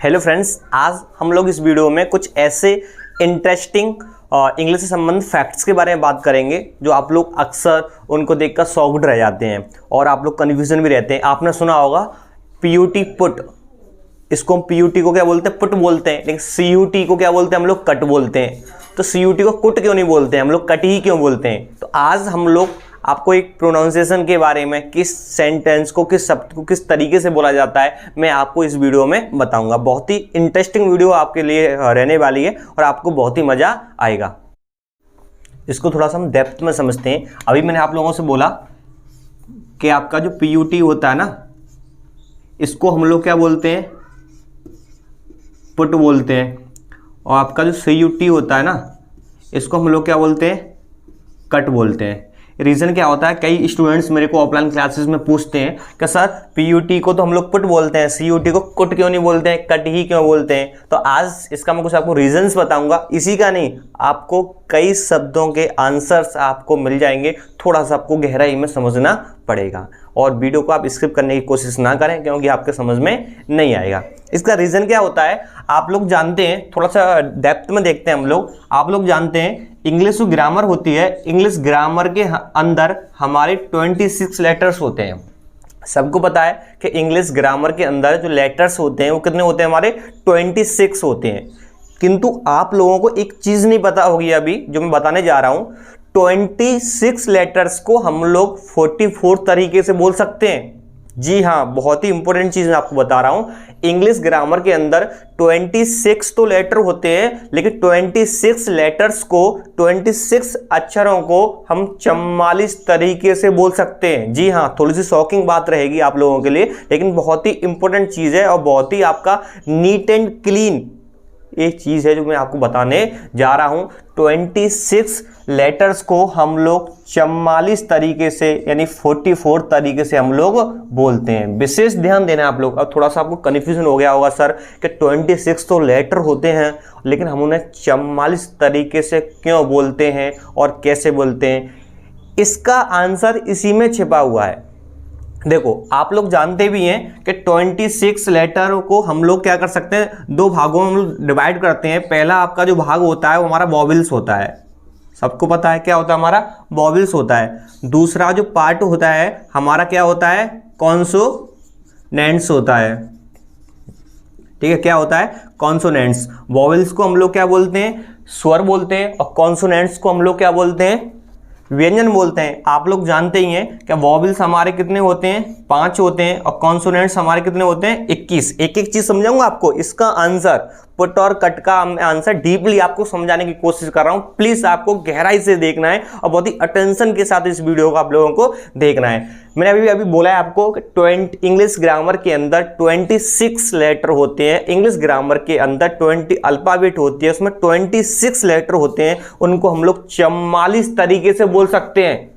Hello friends, आज हम लोग इस वीडियो में कुछ ऐसे इंटरेस्टिंग इंग्लिश से संबंधित फैक्ट्स के बारे में बात करेंगे जो आप लोग अक्सर उनको देखकर शॉक्ड रह जाते हैं और आप लोग कन्फ्यूजन भी रहते हैं। आपने सुना होगा पीयूटी पुट, इसको हम पीयूटी को क्या बोलते हैं, पुट बोलते हैं, लेकिन सीयूटी को क्या बोलते हैं, हम लोग कट बोलते हैं। तो सीयूटी को कुट क्यों नहीं बोलते हैं, हम लोग कट ही क्यों बोलते हैं। तो आज हम लोग आपको एक प्रोनाउंसिएशन के बारे में, किस सेंटेंस को, किस शब्द को किस तरीके से बोला जाता है, मैं आपको इस वीडियो में बताऊंगा। बहुत ही इंटरेस्टिंग वीडियो आपके लिए रहने वाली है और आपको बहुत ही मजा आएगा। इसको थोड़ा सा हम डेप्थ में समझते हैं। अभी मैंने आप लोगों से बोला कि आपका जो पीयूटी होता है ना, इसको हम लोग क्या बोलते हैं, पुट बोलते हैं। और आपका जो सीयूटी होता है ना, इसको हम लोग क्या बोलते हैं, कट बोलते हैं। रीज़न क्या होता है, कई स्टूडेंट्स मेरे को ऑफलाइन क्लासेस में पूछते हैं कि सर पीयूटी को तो हम लोग पुट बोलते हैं, सीयूटी को कुट क्यों नहीं बोलते हैं, कट ही क्यों बोलते हैं। तो आज इसका मैं कुछ आपको रीजंस बताऊंगा। इसी का नहीं, आपको कई शब्दों के आंसर्स आपको मिल जाएंगे। थोड़ा सा आपको गहराई में समझना पड़ेगा और वीडियो को आप स्किप करने की कोशिश ना करें क्योंकि आपके समझ में नहीं आएगा। इसका रीज़न क्या होता है, आप लोग जानते हैं, थोड़ा सा डेप्थ में देखते हैं हम लोग। आप लोग जानते हैं इंग्लिश जो ग्रामर होती है, इंग्लिश ग्रामर के अंदर हमारे 26 लेटर्स होते हैं। सबको पता है कि इंग्लिश ग्रामर के अंदर जो लेटर्स होते हैं वो कितने होते हैं, हमारे 26 होते हैं। किंतु आप लोगों को एक चीज़ नहीं पता होगी अभी जो मैं बताने जा रहा हूँ। 26 लेटर्स को हम लोग 44 तरीके से बोल सकते हैं। जी हाँ, बहुत ही इंपॉर्टेंट चीज़ मैं आपको बता रहा हूँ। इंग्लिश ग्रामर के अंदर 26 तो लेटर होते हैं, लेकिन 26 लेटर्स को, 26 अक्षरों को हम 44 तरीके से बोल सकते हैं। जी हाँ, थोड़ी सी शॉकिंग बात रहेगी आप लोगों के लिए, लेकिन बहुत ही इंपॉर्टेंट चीज़ है और बहुत ही आपका नीट एंड क्लीन एक चीज़ है जो मैं आपको बताने जा रहा हूँ। 26 लेटर्स को हम लोग 44 तरीके से यानी 44 तरीके से हम लोग बोलते हैं। विशेष ध्यान देना आप लोग। अब थोड़ा सा आपको कन्फ्यूजन हो गया होगा सर कि 26 तो लेटर होते हैं लेकिन हम उन्हें 44 तरीके से क्यों बोलते हैं और कैसे बोलते हैं। इसका आंसर इसी में छिपा हुआ है। देखो, आप लोग जानते भी हैं कि 26 लेटर को हम लोग क्या कर सकते हैं, दो भागों में हम लोग डिवाइड करते हैं। पहला आपका जो भाग होता है वो हमारा वॉवेल्स होता है। सबको पता है क्या होता है, हमारा वॉवेल्स होता है। दूसरा जो पार्ट होता है हमारा क्या होता है, कॉन्सोनेंट्स होता है। ठीक है, क्या होता है, कॉन्सोनेंट्स। वॉवेल्स को हम लोग क्या बोलते हैं, स्वर बोलते हैं, और कॉन्सोनेंट्स को हम लोग क्या बोलते हैं, व्यंजन बोलते हैं। आप लोग जानते ही हैं कि वॉवेल्स हमारे कितने होते हैं, 5 होते हैं, और कॉन्सोनेंट्स हमारे कितने होते हैं, 21। एक एक चीज समझाऊंगा आपको। इसका आंसर पुट और कट का आंसर डीपली आपको समझाने की कोशिश कर रहा हूं। प्लीज आपको गहराई से देखना है और बहुत ही अटेंशन के साथ इस वीडियो को आप लोगों को देखना है। मैंने अभी बोला है आपको कि इंग्लिश ग्रामर के अंदर 26 लेटर होते हैं। इंग्लिश ग्रामर के अंदर 20 अल्फाबेट होती है, उसमें 26 लेटर होते हैं। उनको हम लोग 44 तरीके से बोल सकते हैं।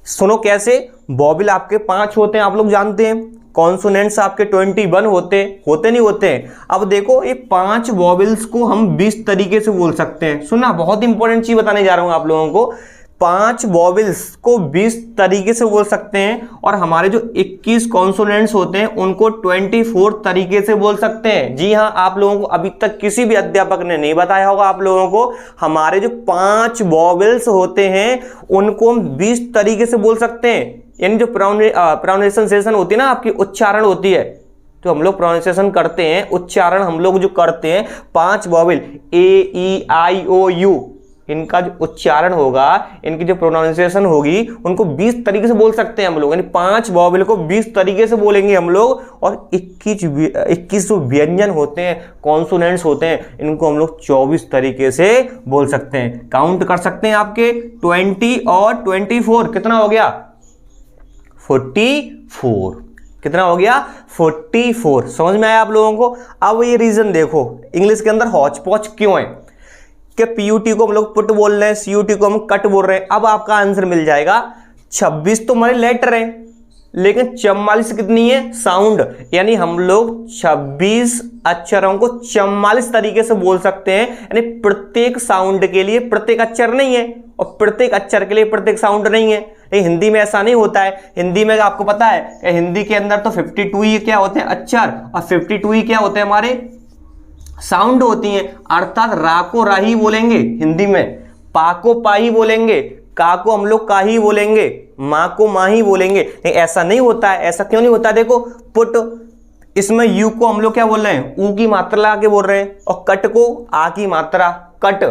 सुनो कैसे। वॉवेल आपके 5 होते हैं, आप लोग जानते हैं। कॉन्सोनेंट्स आपके 21 होते नहीं होते हैं। अब देखो, ये 5 वॉवेल्स को हम 20 तरीके से बोल सकते हैं। सुना, बहुत इंपॉर्टेंट चीज बताने जा रहा हूं आप लोगों को। 5 वॉवेल्स को 20 तरीके से बोल सकते हैं और हमारे जो 21 कॉन्सोनेंट्स होते हैं उनको 24 तरीके से बोल सकते हैं। जी हाँ, आप लोगों को अभी तक किसी भी अध्यापक ने नहीं बताया होगा आप लोगों को। हमारे जो 5 वॉवेल्स होते हैं उनको हम 20 तरीके से बोल सकते हैं। यानी जो प्रोनाउंसिएशन होती है ना, आपकी उच्चारण होती है, तो हम लोग प्रोनाउंसिएशन करते हैं, उच्चारण हम लोग जो करते हैं, 5 vowel A, E, I, O, you, इनका जो उच्चारण होगा, इनकी जो प्रोनाउंसिएशन होगी, उनको 20 तरीके से बोल सकते हैं हम लोग। यानी 5 वॉवेल को 20 तरीके से बोलेंगे हम लोग। और 21 जो व्यंजन होते हैं, कॉन्सोनेंट्स होते हैं, इनको हम लोग 24 तरीके से बोल सकते हैं। काउंट कर सकते हैं आपके 20 और 24 कितना हो गया, 44। कितना हो गया, 44। समझ में आया आप लोगों को। अब ये रीजन देखो, इंग्लिश के अंदर हौच पौच क्यों है कि पीयूटी को हम लोग पुट बोल रहे हैं, सीयूटी को हम कट बोल रहे हैं। अब आपका आंसर मिल जाएगा। 26 तो हमारे लेटर हैं, लेकिन 44 कितनी है, साउंड। यानी हम लोग 26 अक्षरों को 44 तरीके से बोल सकते हैं। यानी प्रत्येक साउंड के लिए प्रत्येक अक्षर नहीं है और प्रत्येक अक्षर के लिए प्रत्येक साउंड नहीं है। लेकिन हिंदी में ऐसा नहीं होता है। हिंदी में आपको पता है कि हिंदी के अंदर तो 52 ही क्या होते हैं, अक्षर, और 52 ही क्या होते हैं, हमारे साउंड होती हैं, अर्थात रा को रा ही बोलेंगे हिंदी में, पा को पा ही बोलेंगे, का को हम लोग का ही बोलेंगे, माँ को माँ ही बोलेंगे। नहीं, ऐसा नहीं होता है। ऐसा क्यों नहीं होता है? देखो पुट, इसमें यू को हम लोग क्या बोल रहे हैं? ऊ की मात्रा लगा के बोल रहे हैं, और कट को आ की मात्रा, कट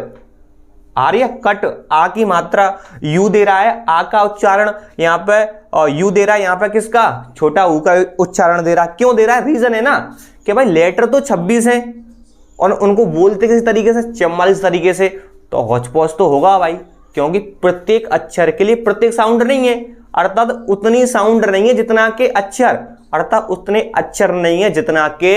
आ रही है, कट आ की मात्रा, यू दे रहा है आ का उच्चारण यहाँ पे, और यू दे रहा है यहाँ पे किसका? छोटा ऊ का उच्चारण दे रहा है। क्यों दे रहा है? रीजन है ना कि भाई लेटर तो 26 हैं और उनको बोलते किस तरीके से? 44 तरीके से। तो हौच-पौच तो होगा भाई, क्योंकि प्रत्येक अक्षर के लिए प्रत्येक साउंड नहीं है, अर्थात उतनी साउंड नहीं है जितना के अक्षर, अर्थात उतने अक्षर नहीं है जितना के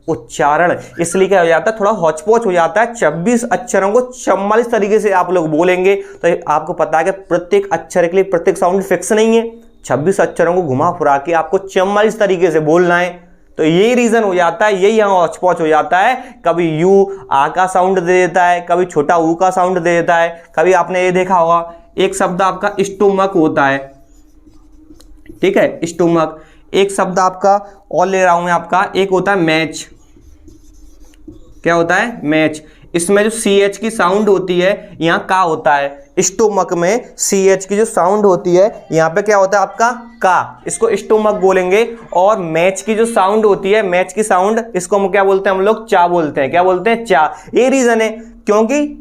उच्चारण। इसलिए क्या हो जाता है? थोड़ा हौच-पौच हो जाता है। 26 अक्षरों को 44 तरीके से आप लोग बोलेंगे, तो आपको पता है कि प्रत्येक अक्षर के लिए प्रत्येक साउंड फिक्स नहीं है। 26 अक्षरों को घुमा फिरा के आपको 44 तरीके से बोलना है। तो यही रीजन हो जाता है, यही यहाँ हौच-पौच हो जाता है। कभी यू आ का साउंड दे देता है, कभी छोटा ऊ का साउंड दे देता है। कभी आपने ये देखा होगा, एक शब्द आपका स्टोमक होता है, ठीक है, स्टोमक। एक शब्द आपका और ले रहा हूं मैं आपका, एक होता है मैच। क्या होता है? मैच। इसमें जो CH की साउंड होती है यहाँ का होता है, स्टोमक में CH की जो साउंड होती है यहाँ पे क्या होता है आपका? का। इसको स्टोमक बोलेंगे। और मैच की जो साउंड होती है, मैच की साउंड, इसको हम क्या बोलते हैं? हम लोग चा बोलते हैं। क्या बोलते हैं? चा। ये रीजन है, क्योंकि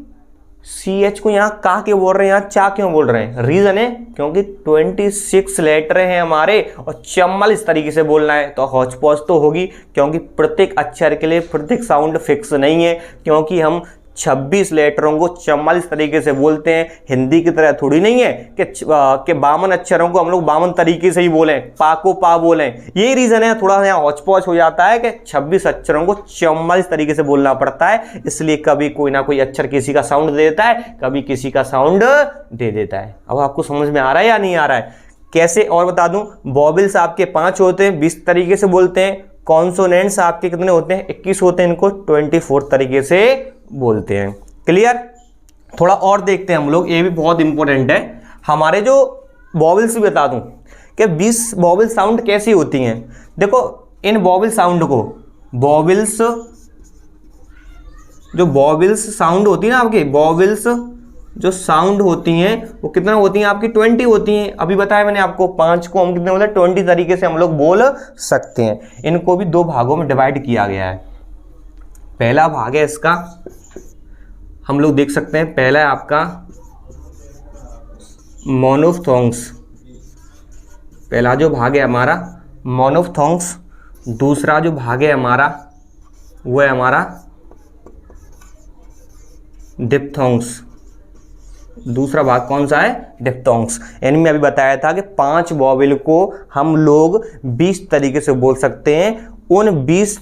CH को यहाँ का क्यों बोल रहे हैं, यहाँ चा क्यों बोल रहे हैं? रीजन है क्योंकि 26 लेटर हैं हमारे और 44 तरीके से बोलना है, तो हौच-पौच तो होगी, क्योंकि प्रत्येक अक्षर के लिए प्रत्येक साउंड फिक्स नहीं है, क्योंकि हम 26 लेटरों को 44 तरीके से बोलते हैं। हिंदी की तरह थोड़ी नहीं है कि 52 अक्षरों को हम लोग 52 तरीके से ही बोलें, पा को पा बोलें। यही रीजन है, थोड़ा यहाँ हौच-पौच हो जाता है कि 26 अक्षरों को 44 तरीके से बोलना पड़ता है। इसलिए कभी कोई ना कोई अक्षर किसी का साउंड दे देता है, कभी किसी का साउंड दे देता है। अब आपको समझ में आ रहा है या नहीं आ रहा है? कैसे और बता दूं, वॉवेल्स आपके 5 होते हैं, 20 तरीके से बोलते हैं। कॉन्सोनेंट्स आपके कितने होते हैं? 21 होते हैं, इनको 24 तरीके से बोलते हैं। क्लियर? थोड़ा और देखते हैं हम लोग, ये भी बहुत इंपॉर्टेंट है। हमारे जो वॉवेल्स भी बता दूं कि 20 वॉवेल साउंड कैसी होती हैं। देखो, इन वॉवेल साउंड को, वॉवेल्स, जो वॉवेल्स साउंड होती है ना आपकी, वॉवेल्स जो साउंड होती हैं वो कितना होती हैं आपकी? 20 होती हैं। अभी बताया मैंने आपको, 5 को हम कितने बोलते हैं? 20 तरीके से हम लोग बोल सकते हैं। इनको भी 2 भागों में डिवाइड किया गया है। पहला भाग है इसका, हम लोग देख सकते हैं, पहला है आपका मोनोफ्थोंग्स। पहला जो भाग है हमारा मोनोफ्थोंग्स। दूसरा जो भाग है हमारा वो है हमारा डिप्थोंग्स। दूसरा भाग कौन सा है? डिप्थोंग्स। यानी मैं अभी बताया था कि 5 वॉवेल को हम लोग 20 तरीके से बोल सकते हैं। उन 20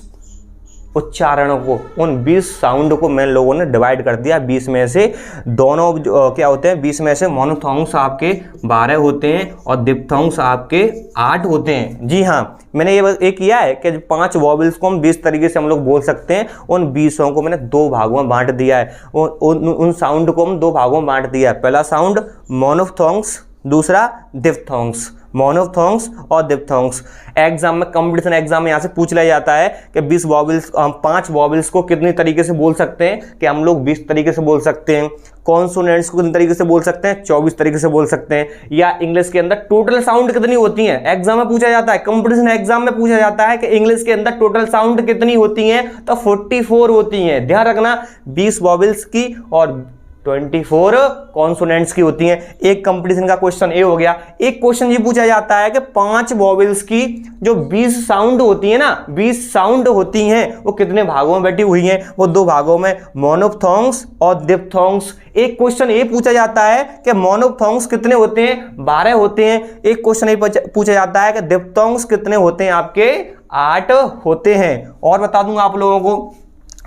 उच्चारणों को, उन 20 साउंड को मैं लोगों ने डिवाइड कर दिया। 20 में से दोनों क्या होते हैं? 20 में से मोनोथोंग्स आपके 12 होते हैं और डिप्थोंग्स आपके 8 होते हैं। जी हाँ, मैंने ये किया है कि 5 वॉवेल्स को हम 20 तरीके से हम लोग बोल सकते हैं। उन 20 को मैंने 2 भागों में बांट दिया है। उन साउंड को हम 2 भागों में बांट दिया है। पहला साउंड मोनोथोंग्स, दूसरा डिप्थोंग्स। मोनोथोंग्स और डिप्थोंग्स। एग्जाम में, कंपटीशन एग्जाम में यहाँ से पूछ लिया जाता है कि 20 वॉवेल्स, हम 5 वॉवेल्स को कितने तरीके से बोल सकते हैं? कि हम लोग 20 तरीके से बोल सकते हैं। कॉन्सोनेंट्स को कितने तरीके से बोल सकते हैं? 24 तरीके से बोल सकते हैं। या इंग्लिश के अंदर टोटल साउंड कितनी होती हैं? एग्जाम में पूछा जाता है, कंपटीशन एग्जाम में पूछा जाता है कि इंग्लिश के अंदर टोटल साउंड कितनी होती हैं? तो 44 होती हैं। ध्यान रखना, 20 वॉवेल्स की और 24 कॉन्सोनेंट्स की होती हैं। एक कंपटीशन का क्वेश्चन ये हो गया। एक क्वेश्चन ये पूछा जाता है कि 5 वॉवेल्स की जो 20 साउंड होती है ना, 20 साउंड होती हैं, वो कितने भागों में बैठी हुई हैं? वो 2 भागों में, मोनोफ्थोंग्स और डिप्थोंग्स। एक क्वेश्चन ये पूछा जाता है कि मोनोफ्थोंग्स कितने होते हैं? 12 होते हैं। एक क्वेश्चन ये पूछा जाता है कि डिप्थोंग्स कितने होते हैं? आपके 8 होते हैं। और बता दूंगा आप लोगों को,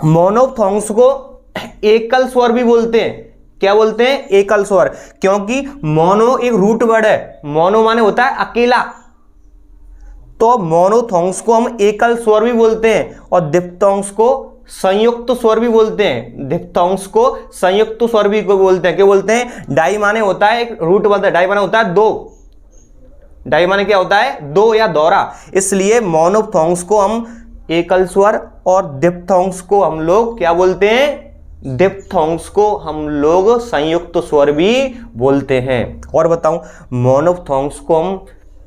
मोनोफ्थोंग्स को एकल स्वर भी बोलते हैं। क्या बोलते हैं? एकल स्वर। क्योंकि मोनो एक रूट वर्ड है। मोनो माने होता है अकेला, तो मोनोथोंग्स को हम एकल स्वर भी बोलते हैं और डिप्थोंग्स को संयुक्त स्वर भी बोलते हैं। डिप्थोंग्स को संयुक्त स्वर भी बोलते हैं। क्या बोलते हैं? डाई माने होता है एक रूट वर्ड है। डाई माने होता है 2। डाई माने क्या होता है? 2 या दोहरा। इसलिए मोनोथोंग्स को हम एकल स्वर, और डिप्थोंग्स को हम लोग क्या बोलते हैं, डिप्थोंग्स को हम लोग संयुक्त स्वर भी बोलते हैं। और बताऊं, मोनोफ्थोंग्स को हम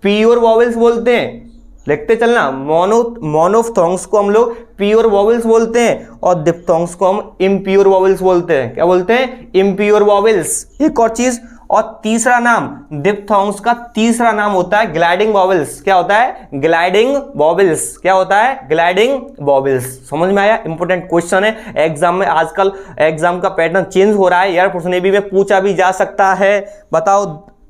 प्योर वॉवेल्स बोलते हैं, लिखते चलना, मोनोफ्थोंग्स को हम लोग प्योर वॉवेल्स बोलते हैं और डिप्थोंग्स को हम इम्प्योर वॉवेल्स बोलते हैं। क्या बोलते हैं, इम्प्योर वॉवेल्स। एक और चीज, और तीसरा नाम, डिप्थोंग्स का तीसरा नाम होता है ग्लाइडिंग वॉवेल्स। क्या होता है, ग्लाइडिंग वॉवेल्स। क्या होता है, ग्लाइडिंग वॉवेल्स। समझ में आया, इंपॉर्टेंट क्वेश्चन है एग्जाम में। आजकल एग्जाम का पैटर्न चेंज हो रहा है यार, प्रश्न नेवी में पूछा भी जा सकता है। बताओ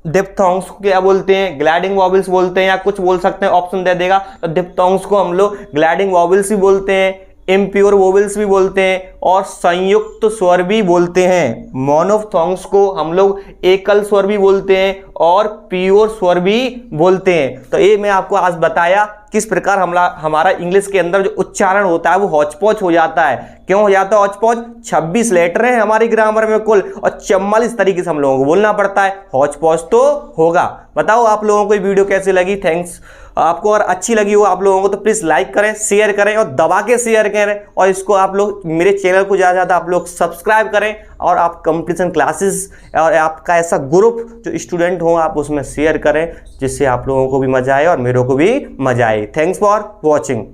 डिप्थोंग्स को क्या बोलते हैं, ग्लाइडिंग वॉवेल्स बोलते हैं या कुछ बोल सकते हैं, ऑप्शन दे देगा। तो डिप्थोंग्स को हम लोग ग्लाइडिंग वॉवेल्स भी बोलते हैं, इम्प्योर वोवेल्स भी बोलते हैं और संयुक्त स्वर भी बोलते हैं। मोनोफ्थोंग्स को हम लोग एकल स्वर भी बोलते हैं और प्योर स्वर भी बोलते हैं। तो ये मैं आपको आज बताया किस प्रकार हमारा इंग्लिश के अंदर जो उच्चारण होता है वो हौच-पौच हो जाता है। क्यों हो जाता है हौच-पौच? 26 लेटर हैं हमारी ग्रामर में कुल और 44 तरीके से हम लोगों को बोलना पड़ता है। हौच-पौच तो होगा। बताओ आप लोगों को ये वीडियो कैसी लगी? थैंक्स। आपको अगर अच्छी लगी हो आप लोगों को तो प्लीज लाइक करें, शेयर करें और दबा के शेयर करें, और इसको आप लोग मेरे चैनल को ज़्यादा ज़्यादा आप लोग सब्सक्राइब करें और आप कंपटीशन क्लासेस और आपका ऐसा ग्रुप जो स्टूडेंट हो आप उसमें शेयर करें, जिससे आप लोगों को भी मजा आए और मेरे को भी मजा आए। Thanks for watching.